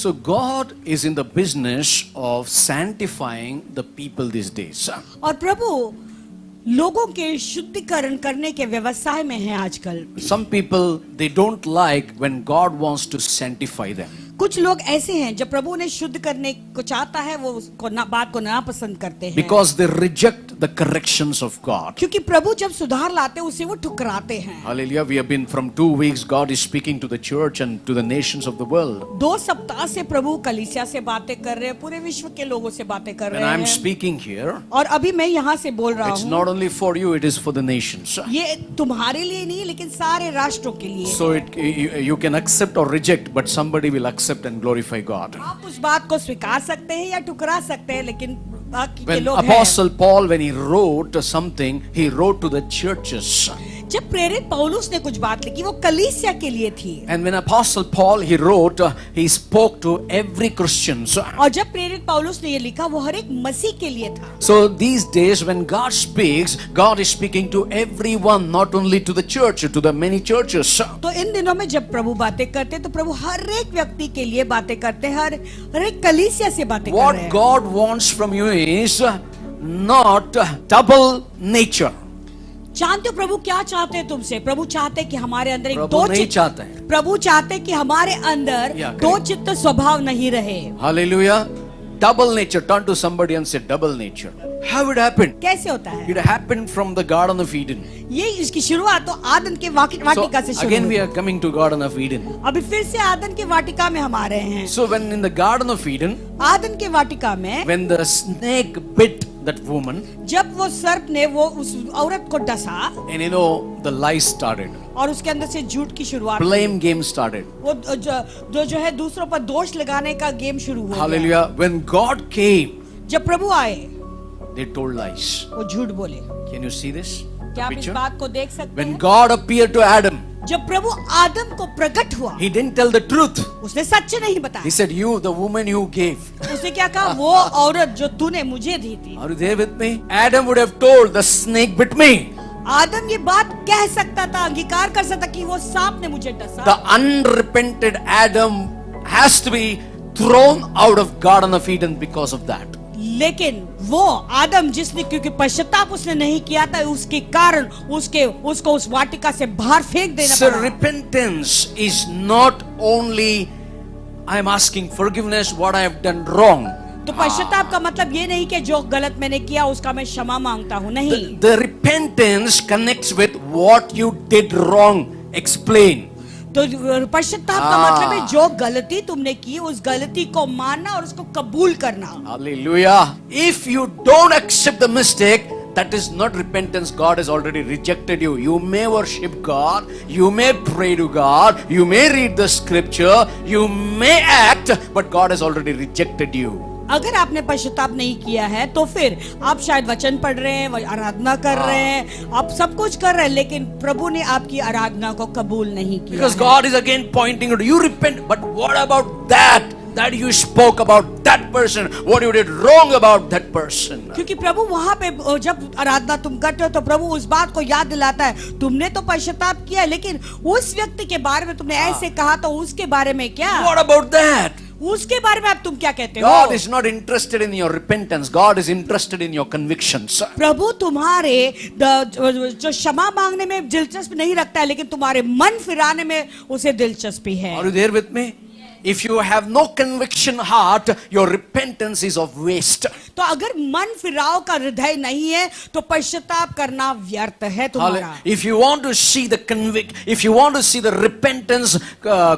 So God is in the business of sanctifying the people these days. और प्रभु लोगों के शुद्धिकरण करने के व्यवसाय में है आजकल। Some people, they don't like when God wants to sanctify them. कुछ लोग ऐसे हैं जब प्रभु उन्हें शुद्ध करने को चाहता है वो उसको बात को नापसंद करते हैं। Because they reject the corrections of God. क्योंकि प्रभु जब सुधार लाते हैं उसे वो ठुकराते हैं। Hallelujah. We have been from 2 weeks, God is speaking to the church and to the nations of the world. 2 सप्ताह से प्रभु कलीसिया से बातें कर रहे हैं, पूरे विश्व के लोगों से बातें कर When रहे I am हैं। speaking here, और अभी मैं यहाँ से बोल रहा it's हूँ, not only for you, it is for the nations. ये तुम्हारे लिए नहीं लेकिन सारे राष्ट्रों के लिए। So you can accept or reject, but somebody will accept and glorify God. आप उस बात को स्वीकार सकते हैं या ठुकरा सकते हैं, लेकिन बाकी के When लोग हैं। Apostle Paul, when he wrote something, he wrote to the churches. जब प्रेरित पौलुस ने कुछ बात लिखी वो कलीसिया के लिए थी। And when Apostle Paul, he wrote, he spoke to every Christian. और जब प्रेरित पौलुस ने ये लिखा वो हर एक मसीह के लिए था। So these days when God speaks, God is speaking to everyone, not only to the church, to the many churches. तो इन दिनों में जब प्रभु बातें करते तो प्रभु हर एक व्यक्ति के लिए बातें करते हैं, हर एक कलीसिया से बातें कर रहे What हैं। God wants from you is not double nature. जानते हो प्रभु क्या चाहते हैं तुमसे? प्रभु चाहते हैं कि हमारे अंदर एक प्रभु दो नहीं चित्त, चाहते हैं। प्रभु चाहते हैं कि हमारे अंदर या, दो करें। चित्त स्वभाव नहीं रहे। Hallelujah. Double nature. Turn to somebody and say double nature. How it happened? कैसे होता है? It happened from the Garden of Eden. ये इसकी शुरुआत तो आदन के So वाटिका से शुरू again we हुई। are coming to Garden of Eden. अभी फिर से आदन के वाटिका में हम आ रहे हैं। So when in the Garden of Eden, आदन के वाटिका में when the snake bit that woman, जब वो सर्प ने वो उस औरत को डसा and you know the lies started. और उसके अंदर से झूठ की शुरुआत हुई। Blame game started. वो जो है दूसरों पर दोष लगाने का गेम शुरू हो गया। Hallelujah. When God came, जब प्रभु आए they told lies. वो झूठ बोले। Can you see this क्या आप इस picture? बात को देख सकते When हैं? God appeared to Adam, जब प्रभु आदम को प्रकट हुआ he didn't tell the truth. उसने सच नहीं He बताया। said, you, the woman you gave. उसने क्या कहा? वो औरत जो तूने मुझे दी थी। Are you there with me? Adam would have told, the snake bit me. आदम ये बात कह सकता था, अंगीकार कर सकता कि वो सांप ने मुझे डसा। The unrepented Adam has to be thrown out of Garden of Eden because of that. लेकिन वो आदम जिसने क्योंकि पश्चाताप उसने नहीं किया था उसके कारण उसको उस वाटिका से बाहर फेंक देना So पड़ा। repentance is not only I am asking forgiveness what I have done wrong. तो पश्चाताप का मतलब ये नहीं कि जो गलत मैंने किया उसका मैं क्षमा मांगता हूँ, नहीं। The repentance connects with what you did wrong. Explain. तो पश्चाताप का मतलब है जो गलती तुमने की उस गलती को मानना और उसको कबूल करना। Hallelujah. If you don't accept the mistake, that is not repentance. God has already rejected you. You may worship God, you may pray to God, you may read the scripture, you may act, but God has already rejected you. अगर आपने पश्चाताप नहीं किया है तो फिर आप शायद वचन पढ़ रहे हैं, आराधना कर रहे हैं, आप सब कुछ कर रहे हैं, लेकिन प्रभु ने आपकी आराधना को कबूल नहीं किया। Because God is again pointing to you repent, but what about that you spoke about that person, what you did wrong about that person? क्योंकि प्रभु वहां पे जब आराधना तुम करते हो तो प्रभु उस बात को याद दिलाता है, तुमने तो पश्चाताप किया लेकिन उस व्यक्ति के बारे में तुमने ऐसे कहा तो उसके बारे में क्या? What about that? उसके बारे में आप तुम क्या कहते हो? God is not interested in your repentance. God is interested in your convictions. प्रभु तुम्हारे जो क्षमा मांगने में दिलचस्पी नहीं रखता है, लेकिन तुम्हारे मन फिराने में उसे दिलचस्पी है। Are you there with me? If you have no conviction heart, your repentance is of waste. तो अगर मन फिराव का हृदय नहीं है तो पश्चाताप करना व्यर्थ है तुम्हारा। If you want to see the if you want to see the repentance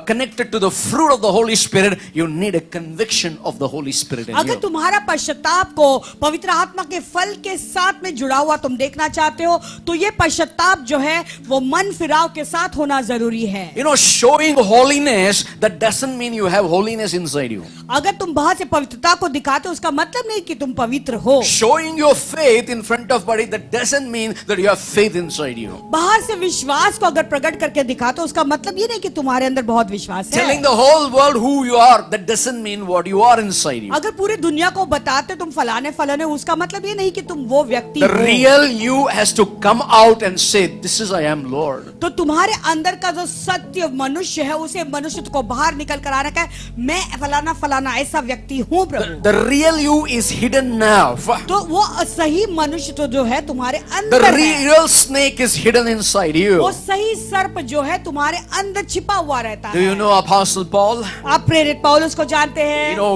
connected to the fruit of the Holy Spirit, you need a conviction of the Holy Spirit in अगर you. तुम्हारा पश्चाताप को पवित्र आत्मा के फल के साथ में जुड़ा हुआ तुम देखना चाहते हो तो ये पश्चाताप जो है वो मन फिराव के साथ होना जरूरी है। You know, showing holiness, that doesn't mean you have holiness inside you. अगर तुम बाहर से पवित्रता को दिखाते हो उसका मतलब नहीं कि तुम पवित्र हो। Showing your faith in front of body, that doesn't mean that you have faith inside you. बाहर से विश्वास को अगर प्रकट करके दिखा तो उसका मतलब ये नहीं कि तुम्हारे अंदर बहुत विश्वास है। Telling the whole world who you are, that doesn't mean what you are inside you. अगर पूरी दुनिया को बताते तुम फलाने फलाने, उसका मतलब ये नहीं कि तुम वो व्यक्ति The हो। real you has to come out and say, this is I am Lord. तो तुम्हारे अंदर का जो सत्य मनुष्य है, उसे मनुष्य को बाहर निकल कर आ रखा है, मैं फलाना फलाना ऐसा व्यक्ति हूँ प्रभु। The real you is hidden now. तो वो सही मनुष्य तो जो है तुम्हारे The अंदर है। real snake is hidden inside you. वो सही सर्प जो है तुम्हारे अंदर छिपा हुआ रहता Do है। you know Apostle Paul? आप प्रेरित पौलुस को जानते हैं। You know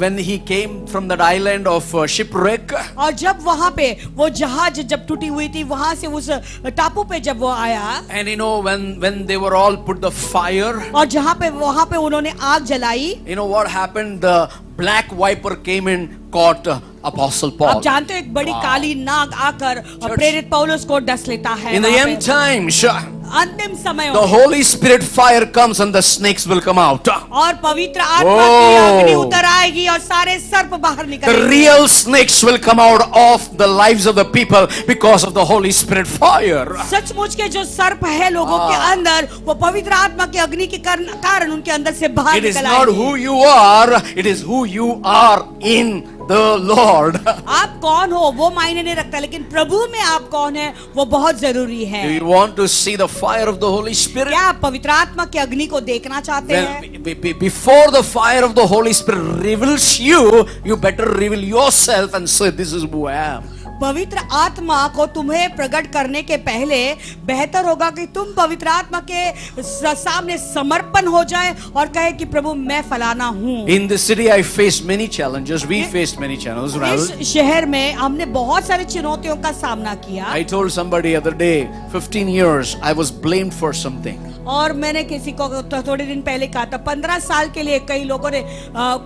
when he came from that island of shipwreck, और जब वहां पे वो जहाज जब टूटी हुई थी, वहां से उस टापू पे जब वो आया, and you know when they were all put the fire, और जहां पे वहां पे उन्होंने आग जलाई, you know what happened? The black viper came and caught Apostle Paul. आप जानते हो एक बड़ी काली नाग आकर और प्रेरित पौलुस को डस लेता है। In the वहां पे। end times, अंतिम समय the Holy Spirit fire comes and the snakes will come out. और पवित्र आत्मा की अग्नि उतर आएगी और सारे सर्प बाहर The निकलेंगे। real snakes will come out of the lives of the people because of the Holy Spirit fire. सचमुच के जो सर्प है लोगों के अंदर, वो पवित्र आत्मा की अग्नि के कारण उनके अंदर से बाहर It is निकल not आएंगे। who you are, it is who you are in the Lord. आप कौन हो वो मायने नहीं रखता, लेकिन प्रभु में आप कौन है वो बहुत जरूरी है। Do you want to see the fire of the Holy Spirit? क्या आप पवित्र आत्मा की अग्नि को देखना चाहते हैं? Before the fire of the Holy Spirit reveals you, you better reveal yourself and say, this is who I am. पवित्र आत्मा को तुम्हें प्रकट करने के पहले बेहतर होगा कि तुम पवित्र आत्मा के सामने समर्पण हो जाए और कहे कि प्रभु मैं फलाना हूँ। In this city I faced many challenges. We faced many challenges. इस शहर में हमने बहुत सारी चुनौतियों का सामना किया। I told somebody the other day, 15 years I was blamed for something. और मैंने किसी को थोड़े दिन पहले कहा था, 15 साल के लिए कई लोगों ने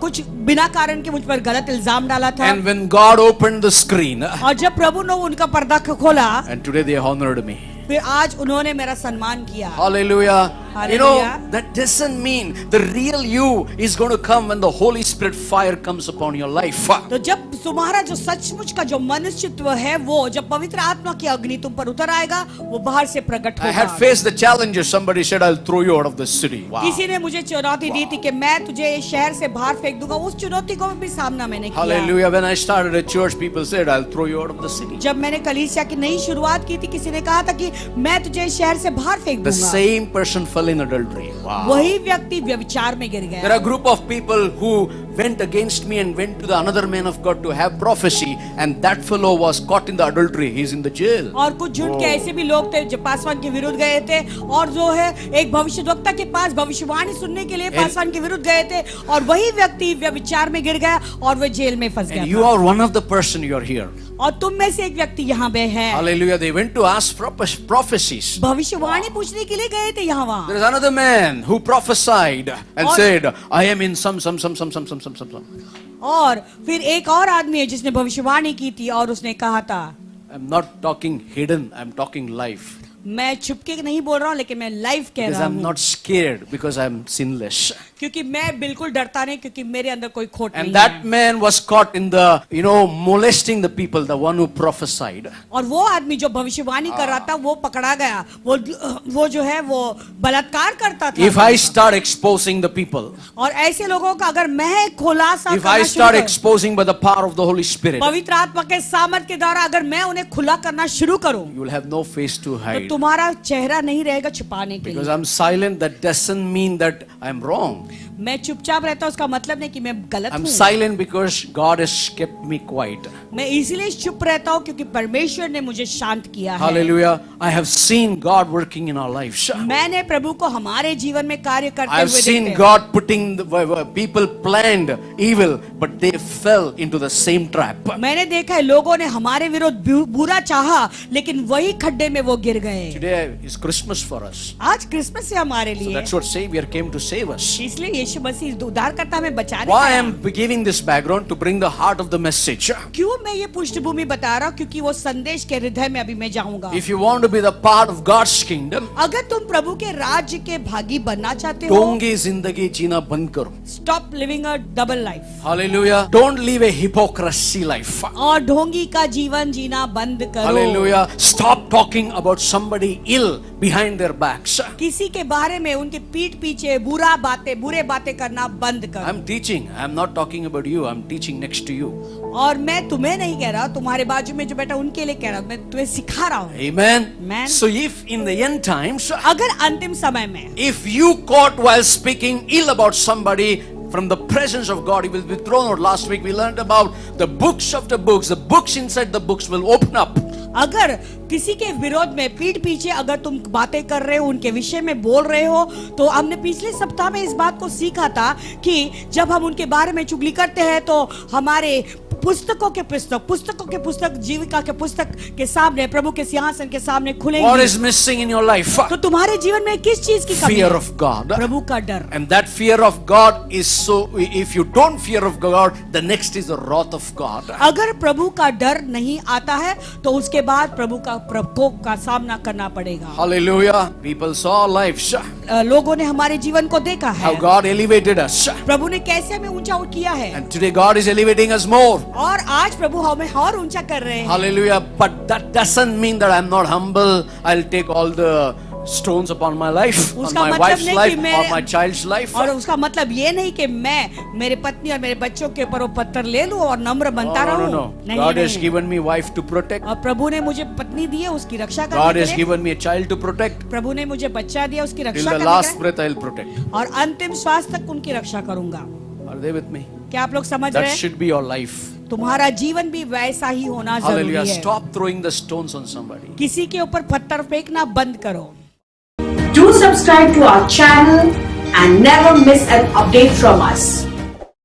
कुछ बिना कारण के मुझ पर गलत इल्जाम डाला था। And when God opened the screen, और जब प्रभु ने उनका पर्दा खोला, and today they honored me. फिर आज उन्होंने मेरा सम्मान किया। Hallelujah. You know, Hallelujah. that doesn't mean the real you is going to come when the Holy Spirit fire comes upon your life. तो जब तुम्हारा जो सचमुच का जो मनुष्यत्व है, वो जब पवित्र आत्मा की अग्नि तुम पर उतर आएगा, वो बाहर से प्रकट I had होगा। faced the challenges. Somebody said, I'll throw you out of the city. Wow. किसी ने मुझे चुनौती दी थी कि मैं तुझे इस शहर से बाहर फेंक दूंगा। उस चुनौती को भी सामना मैंने किया। Hallelujah. When I started a church, people said, I'll throw you out of the city. जब मैंने कलीसिया की नई शुरुआत की थी, किसी ने कहा था कि मैं तुझे इस शहर से बाहर फेंक The दूंगा। same person fell in adultery. Wow. वही व्यक्ति व्यभिचार में गिर There गया। are a group of people who went against me and went to the another man of God to have prophecy, and that fellow was caught in the adultery. He's in the jail. और कुछ झूठ के ऐसे भी लोग थे जो पासवान के विरुद्ध गए थे, और जो है एक भविष्यद्वक्ता के पास भविष्यवाणी सुनने के लिए पासवान के विरुद्ध गए थे, और वही व्यक्ति व्यभिचार में गिर गया और वह जेल में फंस And गया you था। are one of the person you are here. और तुम में से एक व्यक्ति यहाँ पे है। Hallelujah. They went to ask prophecies. भविष्यवाणी पूछने के लिए गए थे यहाँ वहाँ। There is another man who prophesied and और- said, I am in some. और फिर एक और आदमी है जिसने भविष्यवाणी की थी और उसने कहा था, I'm not talking hidden, I'm talking life. मैं छुपके नहीं बोल रहा हूँ, लेकिन मैं लाइव कह Because रहा I'm हूँ, not scared, because I'm sinless. क्योंकि मैं बिल्कुल डरता नहीं, क्योंकि मेरे अंदर कोई खोट नहीं And that है। man was caught in the, molesting the people, the one who prophesied. और वो आदमी जो भविष्यवाणी कर रहा था वो पकड़ा गया। वो जो है वो बलात्कार करता था। If I start exposing the people, और ऐसे लोगों का अगर मैं खुलासा if I करना start शुरू करूं, exposing by the power of the Holy Spirit, पवित्र आत्मा के सामर्थ के द्वारा अगर मैं उन्हें खुला करना शुरू करूं, you will have no face to तो hide. तुम्हारा चेहरा नहीं रहेगा छुपाने के Because लिए। I'm silent, that doesn't mean that I'm wrong. मैं चुपचाप रहता हूं, उसका मतलब नहीं कि मैं गलत I'm हूं। silent because God has kept me quiet. मैं इसीलिए चुप रहता हूं क्योंकि परमेश्वर ने मुझे शांत किया है। Hallelujah. I have seen God working in our lives. मैंने प्रभु को हमारे जीवन में कार्य करते I have हुए seen देखा है। God putting the people planned evil, but they fell into the same trap. मैंने देखा है लोगों ने हमारे विरुद्ध बुरा चाहा, लेकिन वही खड्डे में वो गिर गए। Today is Christmas for us. आज क्रिसमस है हमारे So लिए, that's what Savior came to save us. इसलिए यीशु मसीह उद्धारकर्ता हमें बचाने Why I आया। am giving this background to bring the heart of the message. क्यों मैं ये पृष्ठभूमि बता रहा हूँ? क्योंकि वो संदेश के हृदय में अभी मैं जाऊंगा। If you want to be the part of God's kingdom, अगर तुम प्रभु के राज्य के भागी बनना चाहते हो, ढोंगी जिंदगी जीना बंद करो. Stop living a double life, Hallelujah. Don't live a hypocrisy life. और ढोंगी का जीवन जीना बंद करो। Hallelujah. Stop talking about somebody ill behind their backs. किसी के बारे में उनके पीठ पीछे बुरे बातें करना बंद करो। I'm teaching. I'm not talking about you. I'm teaching next to you. और मैं तुम्हें नहीं कह रहा, तुम्हारे बाजू में जो बैठा उनके लिए कह रहा हूँ, मैं तुम्हें सिखा रहा हूँ। Amen. Amen. So if in the end times, अगर अंतिम समय में if you caught while speaking ill about somebody, from the presence of God, he will be thrown out. Last week we learned about the books of the books. The books inside the books will open up. अगर किसी के विरोध में पीठ पीछे अगर तुम बातें कर रहे हो, उनके विषय में बोल रहे हो, तो हमने पिछले सप्ताह में इस बात को सीखा था कि जब हम उनके बारे में चुगली करते हैं तो हमारे पुस्तकों के पुस्तक जीविका के पुस्तक के सामने, प्रभु के सिंहासन के सामने खुलेंगे। What is missing in your life? तो तुम्हारे जीवन में किस चीज की कमी है? Fear of God. प्रभु का डर। And that fear of God is so, if you don't fear of God, the next is the wrath of God. अगर प्रभु का डर नहीं आता है तो उसके बाद प्रभु का प्रकोप का सामना करना पड़ेगा। Hallelujah. People saw our lives. लोगों ने हमारे जीवन को देखा है, How God elevated us. प्रभु ने कैसे हमें ऊंचा किया है, And today God is elevating us more. और आज प्रभु हमें और ऊंचा कर रहे हैं। Hallelujah. But that doesn't mean that I'm not humble. I'll take all the stones upon my life, on उसका my मतलब wife's नहीं life, कि or मैं- my child's life. और उसका मतलब ये नहीं कि मैं मेरे पत्नी और मेरे बच्चों के ऊपर वो पत्थर ले लूं और नम्र बनता No, रहूं। no. नहीं, God नहीं, has given me wife to protect. और प्रभु ने मुझे पत्नी दी है उसकी रक्षा करने God के has लिए। given me a child to protect. प्रभु ने मुझे बच्चा दिया उसकी Till रक्षा the करने last के breath I'll protect. लिए, और अंतिम श्वास तक उनकी रक्षा करूंगा। Are they with me? क्या आप लोग समझ That रहे हैं? should be your life. तुम्हारा जीवन भी वैसा ही होना जरूरी Hallelujah. है। Stop throwing the stones on somebody. किसी के ऊपर पत्थर फेंकना बंद करो। Do subscribe to our channel and never miss an update from us.